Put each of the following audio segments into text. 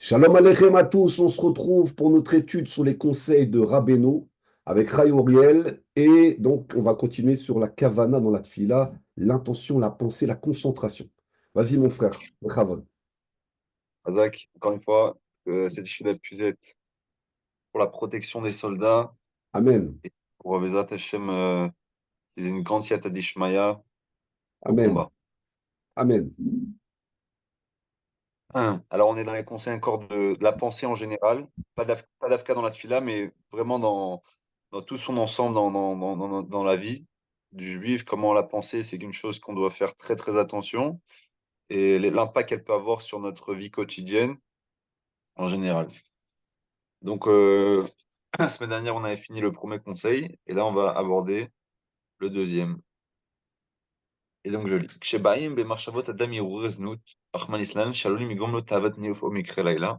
Shalom Aleichem à tous, on se retrouve pour notre étude sur les conseils de Rabbeinu avec Ray Auriel et donc on va continuer sur la kavana dans la tfila, l'intention, la pensée, la concentration. Vas-y mon frère, Chavon. Azak, encore une fois, cette issue d'Alpuzet pour la protection des soldats Amen, et pour Bezat Hashem qu'ils aient une grande siyata d'Ishmaya au amen, combat. amen. Alors, on est dans les conseils encore de la pensée en général, pas d'Afka dans la tfila, mais vraiment dans tout son ensemble dans la vie du juif. Comment la pensée, c'est une chose qu'on doit faire très très attention et l'impact qu'elle peut avoir sur notre vie quotidienne en général. Donc, la semaine dernière, on avait fini le premier conseil et là, on va aborder le deuxième. Et donc, je lis. כשבאים במחשבות אדם יעורר זנות, רחמנא ליצלן, שעלולים לגרום לו תאוות ניאוף או מקרה לילה.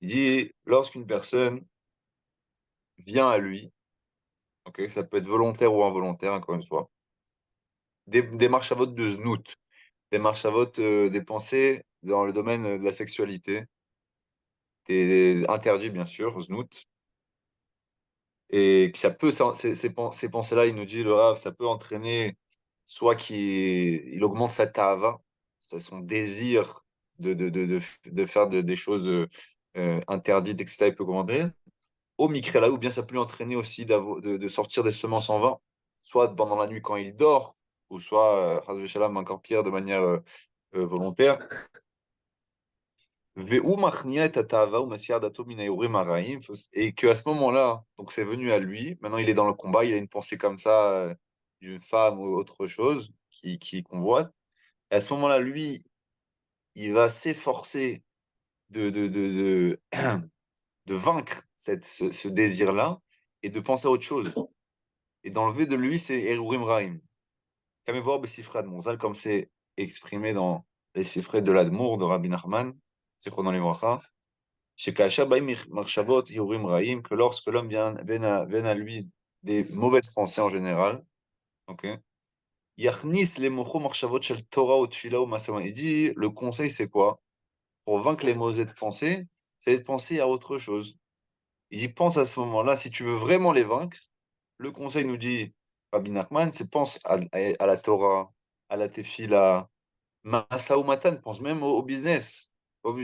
Il dit, lorsqu'une personne vient à lui, ok, ça peut être volontaire ou involontaire, encore une fois, des marchavot de znout, des marchavot, des pensées dans le domaine de la sexualité, des interdits, bien sûr, znout, et que ça peut, ces pensées-là, il nous dit, le Rav, ça peut entraîner soit il augmente sa tava, son désir de faire des choses interdites, etc., il peut commander. Au Mikrela, ou bien ça peut lui entraîner aussi de sortir des semences en vain, soit pendant la nuit quand il dort, ou soit, encore pire, de manière volontaire. Ve'u machnia et atava ou masiar dato min hayorim haraim. Et qu'à ce moment-là, donc c'est venu à lui, maintenant il est dans le combat, il a une pensée comme ça d'une femme ou autre chose qui convoite. Et à ce moment-là, lui, il va s'efforcer de vaincre ce désir-là et de penser à autre chose. Et d'enlever de lui, c'est Erurim Raim. Kamevor Besifrad Monzal, comme c'est exprimé dans les Sifrés de l'Admour de Rabbi Nachman, c'est dans les Bracha. Chez Kasha Baim Marshavot Erurim Raim, que lorsque l'homme vient à lui des mauvaises pensées en général, ok, Yachnis les mocho Marshavot Shel Torah ou Tfila ou Masawan. Il dit, le conseil c'est quoi? Pour vaincre les mauvaises pensées, c'est de penser à autre chose. Il dit, pense à ce moment-là, si tu veux vraiment les vaincre, le conseil nous dit, Rabbi Nachman, c'est pense à la Torah, à la Tefila, Masa ou Matan, pense même au business.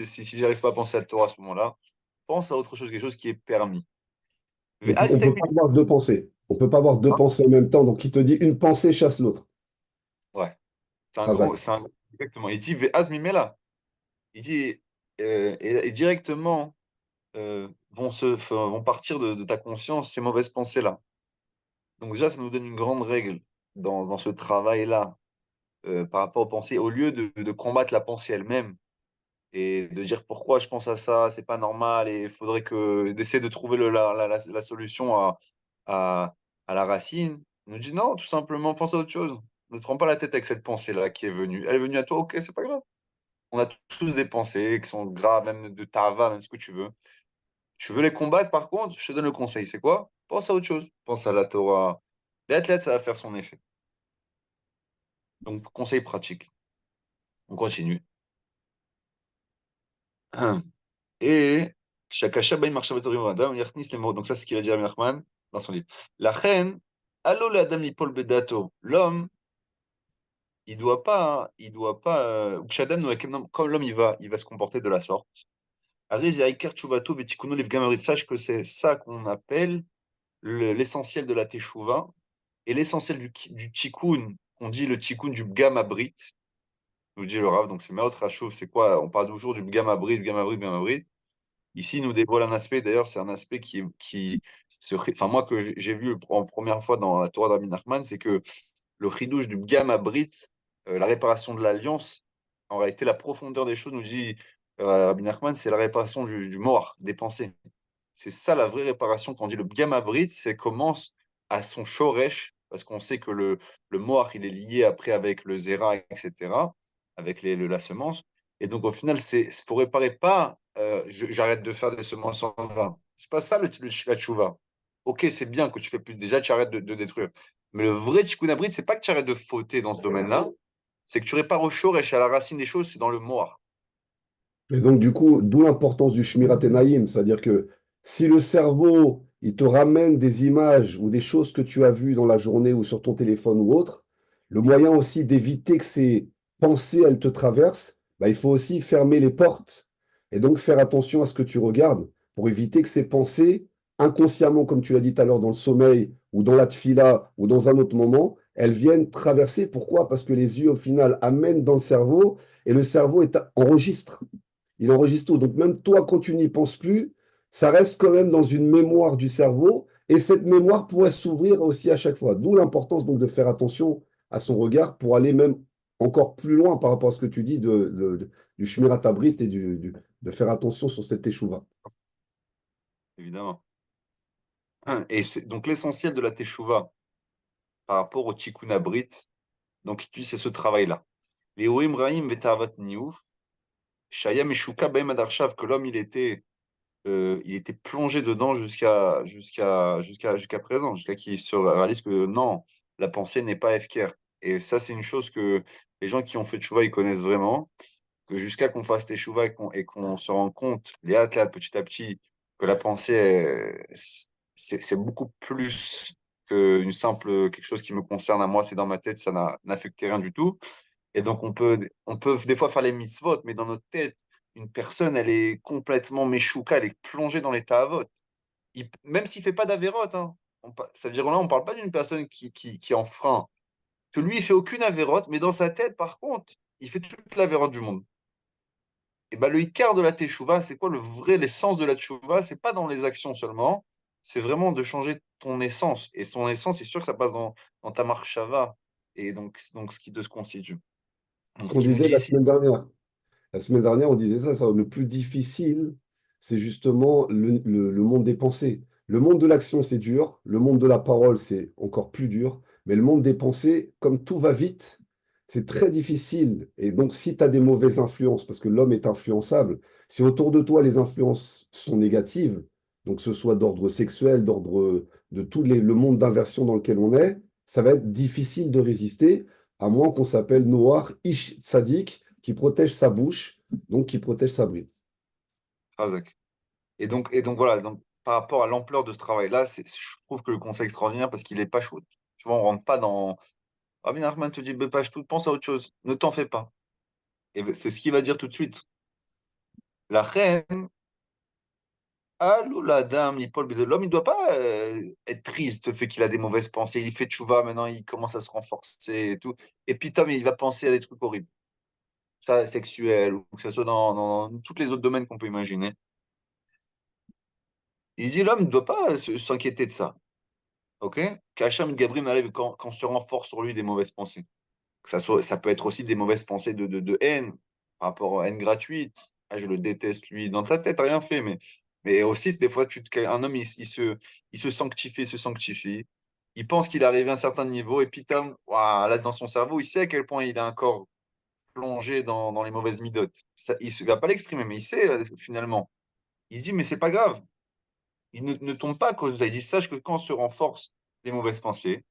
Si j'arrive pas à penser à la Torah à ce moment-là, pense à autre chose, quelque chose qui est permis. Mais Donc on ne peut pas avoir deux pensées. On ne peut pas avoir deux pensées en même temps. Donc il te dit une pensée chasse l'autre. ouais, Razak. exactement. Il dit, Ve'az mimela. Il dit, et directement vont partir de ta conscience ces mauvaises pensées-là. Donc déjà, ça nous donne une grande règle dans ce travail-là par rapport aux pensées, au lieu de combattre la pensée elle-même et de dire pourquoi je pense à ça, c'est pas normal, et il faudrait que d'essayer de trouver la solution à, à la racine, on nous dit non, tout simplement, pense à autre chose. Ne te prends pas la tête avec cette pensée-là qui est venue. Elle est venue à toi, ok, c'est pas grave. On a tous des pensées qui sont graves, même de tava, même ce que tu veux. Tu veux les combattre, par contre, je te donne le conseil, c'est quoi? Pense à autre chose. Pense à la Torah. Les athlètes, ça va faire son effet. Donc, conseil pratique. On continue. Et Shakasha Baim Marshavet Orim Adam, Yachnis les mots. Donc, ça, c'est ce qu'il a dit à Nachman dans son livre. La reine, allo le Adam Lipol Bedato. L'homme, il doit pas, ou Kshadam, comme l'homme, il va se comporter de la sorte. Ariz et Aikar Chuvato Vetikuno Livgamarit. Sache que c'est ça qu'on appelle l'essentiel de la Teshuvah et l'essentiel du Tikkun, qu'on dit le Tikkun du Gamabrit, nous dit le Rav. Donc, c'est Meot Rachouv, c'est quoi? On parle toujours du Gamabrit, Gamabrit, Gamabrit. Ici, il nous dévoile un aspect, d'ailleurs, c'est un aspect enfin, moi, que j'ai vu en première fois dans la Torah d'Rabbi Nachman, c'est que le chidouche du Bgam Abrit, la réparation de l'alliance, en réalité, la profondeur des choses, nous dit Rabbi Nachman, c'est la réparation du mort, des pensées. C'est ça la vraie réparation. Quand on dit le Bgam Abrit, c'est commence à son shoresh, parce qu'on sait que le mort, il est lié après avec le zera, etc., avec la semence. Et donc, au final, c'est pour réparer pas, j'arrête de faire des semences en vain. C'est pas ça la tchouva. Ok, c'est bien que tu fais plus. Déjà, tu arrêtes de détruire. Mais le vrai tikkun abrit, c'est pas que tu arrêtes de fauter dans ce domaine-là, c'est que tu répares au shoresh, à la racine des choses, c'est dans le moar. Et donc, du coup, d'où l'importance du Shmirat Enaim, c'est-à-dire que si le cerveau, il te ramène des images ou des choses que tu as vues dans la journée ou sur ton téléphone ou autre, le moyen aussi d'éviter que ces pensées, elles te traversent, bah, il faut aussi fermer les portes et donc faire attention à ce que tu regardes pour éviter que ces pensées, inconsciemment, comme tu l'as dit tout à l'heure, dans le sommeil ou dans la tfila ou dans un autre moment, elles viennent traverser. Pourquoi? Parce que les yeux, au final, amènent dans le cerveau et le cerveau enregistre. Il enregistre tout. Donc même toi, quand tu n'y penses plus, ça reste quand même dans une mémoire du cerveau et cette mémoire pourrait s'ouvrir aussi à chaque fois. D'où l'importance donc de faire attention à son regard pour aller même encore plus loin par rapport à ce que tu dis du Shmirat Habrit et de faire attention sur cette échouva. évidemment. Et c'est donc l'essentiel de la teshuva par rapport au tikkun abrit, donc tu dis, c'est ce travail-là. Les Orim Raim vetavat niouf, shaya meshuka behem ad arshav, que l'homme il était plongé dedans jusqu'à présent, jusqu'à qu'il se réalise que non, la pensée n'est pas FKR. Et ça, c'est une chose que les gens qui ont fait teshuva, ils connaissent vraiment, que jusqu'à qu'on fasse teshuva et qu'on se rende compte, les athlètes, petit à petit, que la pensée, c'est beaucoup plus qu'une simple, quelque chose qui me concerne à moi, c'est dans ma tête, ça n'affecte rien du tout. Et donc, on peut des fois faire les mitzvot, mais dans notre tête, une personne, elle est complètement méchouka, elle est plongée dans l'état avot. Même s'il fait pas d'avérote, hein, ça veut dire là, on parle pas d'une personne qui enfreint, que lui, il fait aucune avérote, mais dans sa tête, par contre, il fait toute l'avérote du monde. Et ben, le Icar de la Teshuvah, c'est quoi l'essence de la Teshuvah? C'est pas dans les actions seulement, c'est vraiment de changer ton essence. Et son essence, c'est sûr que ça passe dans ta marche Shava, et donc ce qui te constitue. Ce Donc, ce qu'on qu'il nous disait dit la ici. semaine dernière. La semaine dernière, on disait ça, le plus difficile, c'est justement le monde des pensées. Le monde de l'action, c'est dur. Le monde de la parole, c'est encore plus dur. Mais le monde des pensées, comme tout va vite, c'est très difficile. Et donc, si tu as des mauvaises influences, parce que l'homme est influençable, si autour de toi, les influences sont négatives, donc que ce soit d'ordre sexuel, d'ordre de le monde d'inversion dans lequel on est, ça va être difficile de résister, à moins qu'on s'appelle Noir, Ish Tzadik, qui protège sa bouche, donc qui protège sa bride. Razak. Et donc voilà, donc, par rapport à l'ampleur de ce travail-là, je trouve que le conseil est extraordinaire parce qu'il est pas chaud. Tu vois, on rentre pas dans. Rabbi Nachman te dit, pas tout, pense à autre chose, ne t'en fais pas. Et ben, c'est ce qu'il va dire tout de suite. La reine, allô la dame, l'homme, il ne doit pas être triste le fait qu'il a des mauvaises pensées. Il fait tchouva, maintenant il commence à se renforcer et tout. Et puis Tom, il va penser à des trucs horribles, ça, sexuels, ou que ce soit dans tous les autres domaines qu'on peut imaginer. Il dit, l'homme ne doit pas s'inquiéter de ça. Ok? Qu'Hacham Gabri m'arrive quand on se renforce sur lui des mauvaises pensées. Ça peut être aussi des mauvaises pensées de haine, par rapport à haine gratuite. Ah, je le déteste, lui. Dans ta tête, t'as rien fait, mais aussi, c'est des fois, un homme, il se sanctifie, il se sanctifie. Il pense qu'il est arrivé à un certain niveau, et puis, là, dans son cerveau, il sait à quel point il a un corps plongé dans les mauvaises midotes. Il ne va pas l'exprimer, mais il sait, finalement. Il dit, mais c'est pas grave. Il ne tombe pas à cause de ça. Il dit, sache que quand on se renforce les mauvaises pensées,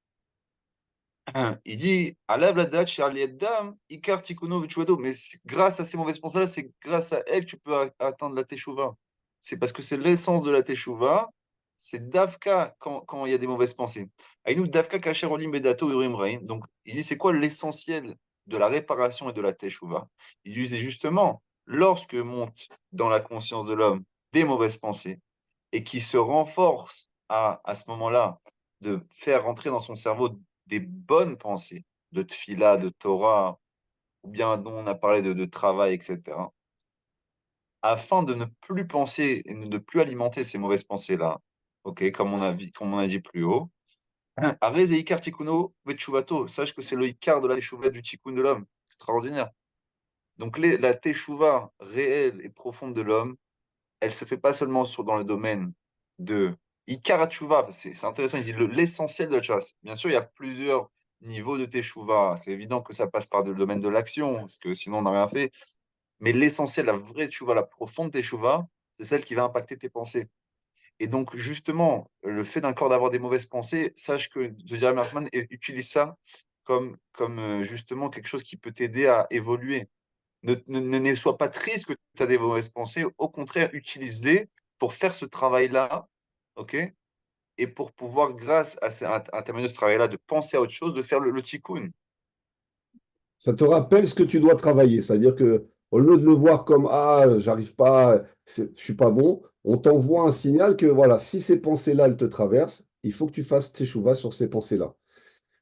il dit, Alav la dach shel yadam, ikar tikuno v'tshuvado. Mais grâce à ces mauvaises pensées-là, c'est grâce à elles que tu peux atteindre la teshuva. C'est parce que c'est l'essence de la teshuva. C'est Davka quand il y a des mauvaises pensées. Aïnou Davka kacher olim bedato urim raim. Donc, il dit, c'est quoi l'essentiel de la réparation et de la teshuva? Il dit, c'est justement lorsque monte dans la conscience de l'homme des mauvaises pensées et qui se renforce à ce moment-là de faire rentrer dans son cerveau des bonnes pensées de tfila, de Torah, ou bien dont on a parlé de travail, etc., afin de ne plus penser et de ne plus alimenter ces mauvaises pensées-là, ok, comme on a dit plus haut. Arez et Ikar Tikkuno Vetchuvato, sache que c'est le Ikar de la Teshuvah du Tikkun de l'homme. Extraordinaire. Donc la Teshuvah réelle et profonde de l'homme, elle se fait pas seulement dans le domaine de Ikar Teshuvah, c'est intéressant, il dit l'essentiel de la Teshuvah. Bien sûr, il y a plusieurs niveaux de Teshuvah. C'est évident que ça passe par le domaine de l'action, parce que sinon on n'a rien fait. Mais l'essentiel, la vraie Teshuvah, la profonde Teshuvah, c'est celle qui va impacter tes pensées. Et donc, justement, le fait d'un corps d'avoir des mauvaises pensées, sache que de Jeremy Hartman utilise ça comme justement quelque chose qui peut t'aider à évoluer. Ne sois pas triste que tu as des mauvaises pensées. Au contraire, utilise-les pour faire ce travail-là, ok? Et pour pouvoir, grâce à terminer ce travail-là, de penser à autre chose, de faire le tikkun. Ça te rappelle ce que tu dois travailler. C'est-à-dire que au lieu de le voir comme ah, j'arrive pas, je suis pas bon, on t'envoie un signal que voilà, si ces pensées-là, elles te traversent, il faut que tu fasses teshuva sur ces pensées-là.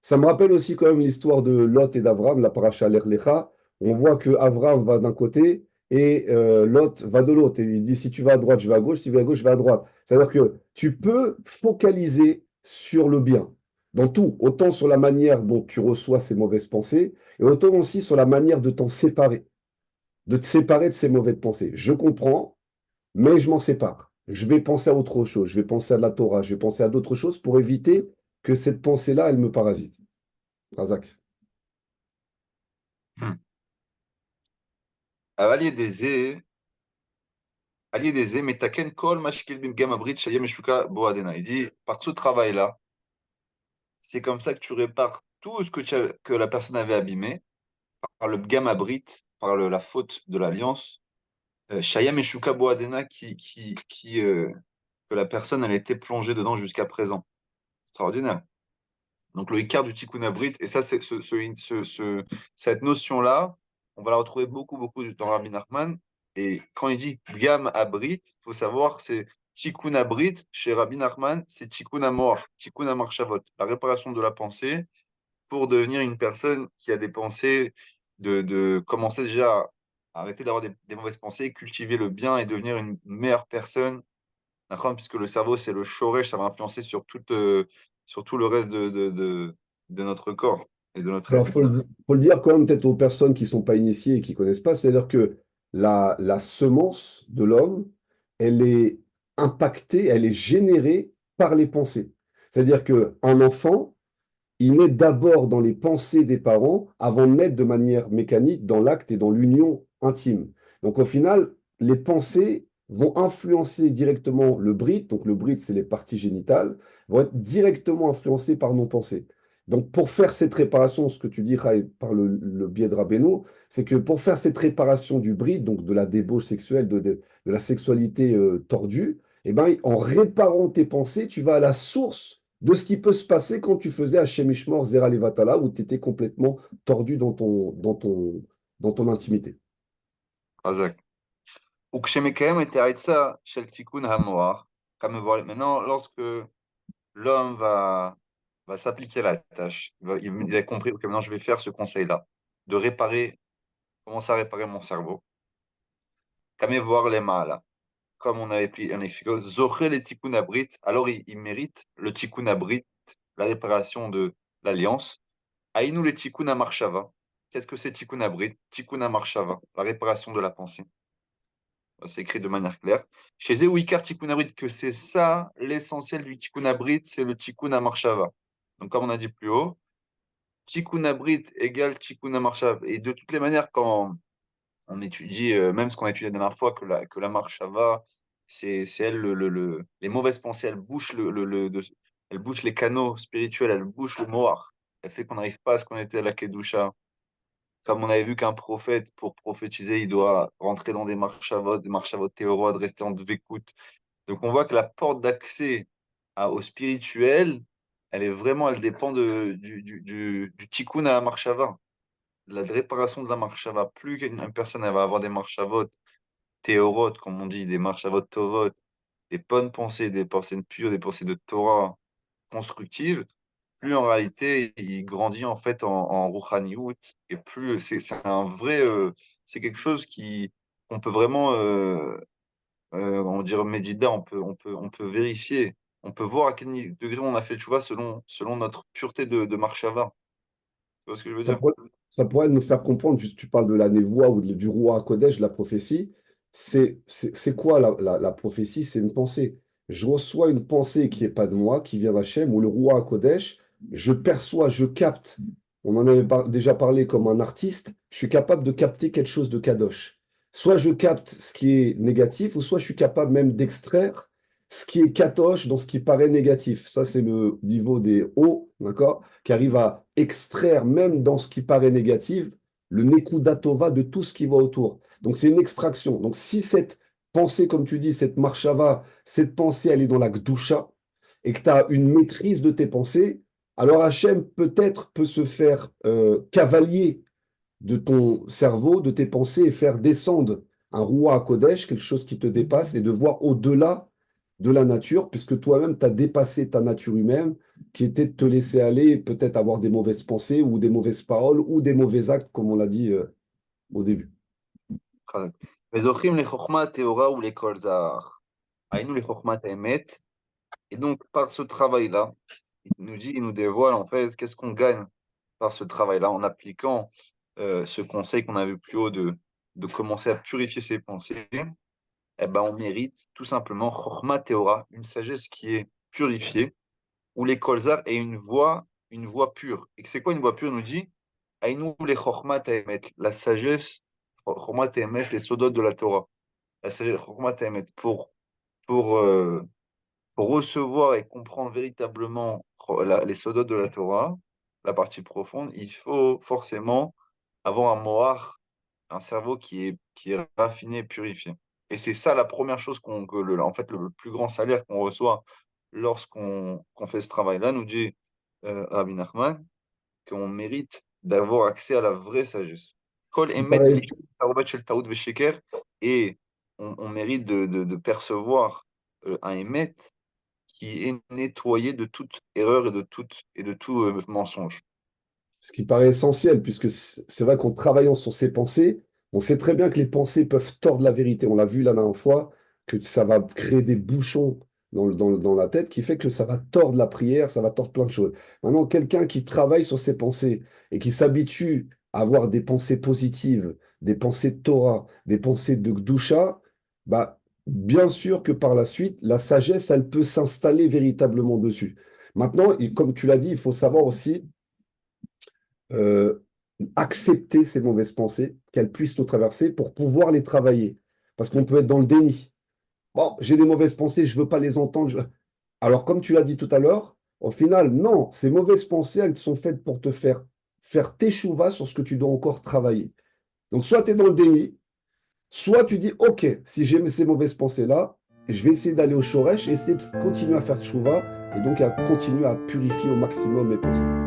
Ça me rappelle aussi quand même l'histoire de Lot et d'Avram, la paracha Lecha. On voit que Avram va d'un côté et Lot va de l'autre. Et il dit si tu vas à droite, je vais à gauche, si tu vas à gauche, je vais à droite. C'est-à-dire que tu peux focaliser sur le bien, dans tout, autant sur la manière dont tu reçois ces mauvaises pensées, et autant aussi sur la manière de t'en séparer, de te séparer de ces mauvaises pensées. Je comprends, mais je m'en sépare. Je vais penser à autre chose, je vais penser à la Torah, je vais penser à d'autres choses pour éviter que cette pensée-là, elle me parasite. Razak. Hmm. Allié des Allié des metaken kol mashkil bim gam abrit shayem meshuka boadena. Il dit, par ce travail-là, c'est comme ça que tu répares tout ce que la personne avait abîmé, par le gam abrit, par la faute de l'alliance. Shayem meshuka boadena que la personne elle était plongée dedans jusqu'à présent. Extraordinaire. Donc le Icar du Tikkun Abrit, et ça, c'est cette notion-là, on va la retrouver beaucoup, beaucoup dans Rabbi Nachman. Et quand il dit Gam Abrit, il faut savoir, c'est Tikkun Abrit, chez Rabbi Nachman, c'est Tikkun Amor, Tikkun Amar Shavot, la réparation de la pensée pour devenir une personne qui a des pensées, de commencer déjà à arrêter d'avoir des mauvaises pensées, cultiver le bien et devenir une meilleure personne, d'accord, puisque le cerveau, c'est le shoresh, ça va influencer sur tout le reste de notre corps et de notre Alors, être. faut le dire quand même peut-être aux personnes qui ne sont pas initiées et qui ne connaissent pas, c'est-à-dire que la semence de l'homme, elle est impactée, elle est générée par les pensées. C'est-à-dire qu'un enfant, il naît d'abord dans les pensées des parents avant de naître de manière mécanique dans l'acte et dans l'union intime. Donc au final, les pensées vont influencer directement le brit, donc le brit, c'est les parties génitales, vont être directement influencées par nos pensées. Donc pour faire cette réparation, ce que tu dis Ray, par le biais de Rabbeinu, c'est que pour faire cette réparation du brit, donc de la débauche sexuelle, de la sexualité tordue, eh ben, en réparant tes pensées, tu vas à la source de ce qui peut se passer quand tu faisais Hashem Ishmor Zera Levatala, où tu étais complètement tordu dans ton intimité. Razak. וכשמקיים את העצה של תיקון המוח, maintenant, lorsque l'homme va s'appliquer la tâche, il a compris, ok, maintenant je vais faire ce conseil-là, de réparer, commencer à réparer mon cerveau, comme voir les mal, comme on a expliqué, Zocher les tikkun abrit, alors il mérite le tikkun abrit, la réparation de l'alliance. Aïnou les tikkun marshava. Qu'est-ce que c'est tikkun abrit? Tikkun marshava, la réparation de la pensée. C'est écrit de manière claire. Chez Zéouikar tikkun abrit, que c'est ça l'essentiel du tikkun abrit, c'est le tikkun marshava. Donc comme on a dit plus haut, tikkun abrit égale tikkun marshava. Et de toutes les manières, quand on étudie, même ce qu'on a étudié la dernière fois, que la marshava, c'est elle, les mauvaises pensées, elle bouche les canaux spirituels, elle bouche le mohar. Elle fait qu'on n'arrive pas à ce qu'on était à la Kedusha. Comme on avait vu qu'un prophète, pour prophétiser, il doit rentrer dans des marshavot théorodes, rester en dvékout. Donc on voit que la porte d'accès au spirituel, elle dépend du tikkun à la marshava, la réparation de la marshava. Plus qu'une personne elle va avoir des marshavot théorotes, comme on dit, des marshavot tovot, des bonnes pensées, des pensées pures, des pensées de Torah constructives, plus en réalité il grandit en fait en Rouhaniout, et plus c'est un vrai, c'est quelque chose qui on peut vraiment, on dirait Medida, on peut vérifier, on peut voir à quel degré on a fait le choix selon notre pureté de Marshava. Tu vois ce que je veux Ça dire? pourrait, ça pourrait nous faire comprendre, juste tu parles de la névoie ou du roi à Kodesh, de la prophétie. C'est quoi la prophétie? C'est une pensée. Je reçois une pensée qui n'est pas de moi, qui vient d'Hachem, ou le roi à Kodesh, je perçois, je capte. On en avait déjà parlé comme un artiste, je suis capable de capter quelque chose de kadosh. Soit je capte ce qui est négatif, ou soit je suis capable même d'extraire ce qui est kadosh dans ce qui paraît négatif. Ça, c'est le niveau des hauts, d'accord? Qui arrive à extraire, même dans ce qui paraît négatif, le Nekuda Tova de tout ce qui va autour. Donc c'est une extraction. Donc si cette pensée, comme tu dis, cette marshava, cette pensée, elle est dans la Gdusha, et que tu as une maîtrise de tes pensées, alors Hachem peut-être peut se faire cavalier de ton cerveau, de tes pensées, et faire descendre un roi à Kodesh, quelque chose qui te dépasse, et de voir au-delà de la nature, puisque toi-même, tu as dépassé ta nature humaine, qui était de te laisser aller, peut-être avoir des mauvaises pensées, ou des mauvaises paroles, ou des mauvais actes, comme on l'a dit au début. וזוכים לחוכמה הטהורה ולכל זר. היינו לחוכמת האמת. Et donc, par ce travail-là, il nous dit, il nous dévoile en fait qu'est-ce qu'on gagne par ce travail-là en appliquant ce conseil qu'on a vu plus haut de commencer à purifier ses pensées. Eh ben, on mérite tout simplement Chokhmah Théora, une sagesse qui est purifiée, où les kolzar est une voix pure. Et c'est quoi une voix pure? Il nous dit, Aïnou les Chokhmah Tehemet, la sagesse, Chokhmah Tehemet, les sodotes de la Torah. La sagesse Chokhmah Tehemet, pour, euh, pour recevoir et comprendre véritablement les sodotes de la Torah, la partie profonde, il faut forcément avoir un mohar, un cerveau qui est raffiné et purifié. Et c'est ça la première chose en fait, le plus grand salaire qu'on reçoit lorsqu'on fait ce travail-là, nous dit Rabbi Nachman, qu'on mérite d'avoir accès à la vraie sagesse. Kol Ce qui emet paraît, b'mishum tarovet shel taout vesheker, et on mérite de percevoir un émet qui est nettoyé de toute erreur et de tout mensonge. ce qui paraît essentiel, puisque c'est vrai qu'en travaillant sur ses pensées, on sait très bien que les pensées peuvent tordre la vérité. On l'a vu la dernière fois, que ça va créer des bouchons dans la tête qui fait que ça va tordre la prière, ça va tordre plein de choses. Maintenant, quelqu'un qui travaille sur ses pensées et qui s'habitue à avoir des pensées positives, des pensées de Torah, des pensées de Gdusha, bah, bien sûr que par la suite, la sagesse, elle peut s'installer véritablement dessus. Maintenant, comme tu l'as dit, il faut savoir aussi euh, accepter ces mauvaises pensées, qu'elles puissent nous traverser pour pouvoir les travailler. Parce qu'on peut être dans le déni. Bon, j'ai des mauvaises pensées, je ne veux pas les entendre. Alors, comme tu l'as dit tout à l'heure, au final, non, ces mauvaises pensées, elles sont faites pour te faire teshuva sur ce que tu dois encore travailler. Donc, soit tu es dans le déni, soit tu dis, OK, si j'ai ces mauvaises pensées-là, je vais essayer d'aller au shoresh et essayer de continuer à faire teshuva et donc à continuer à purifier au maximum mes pensées.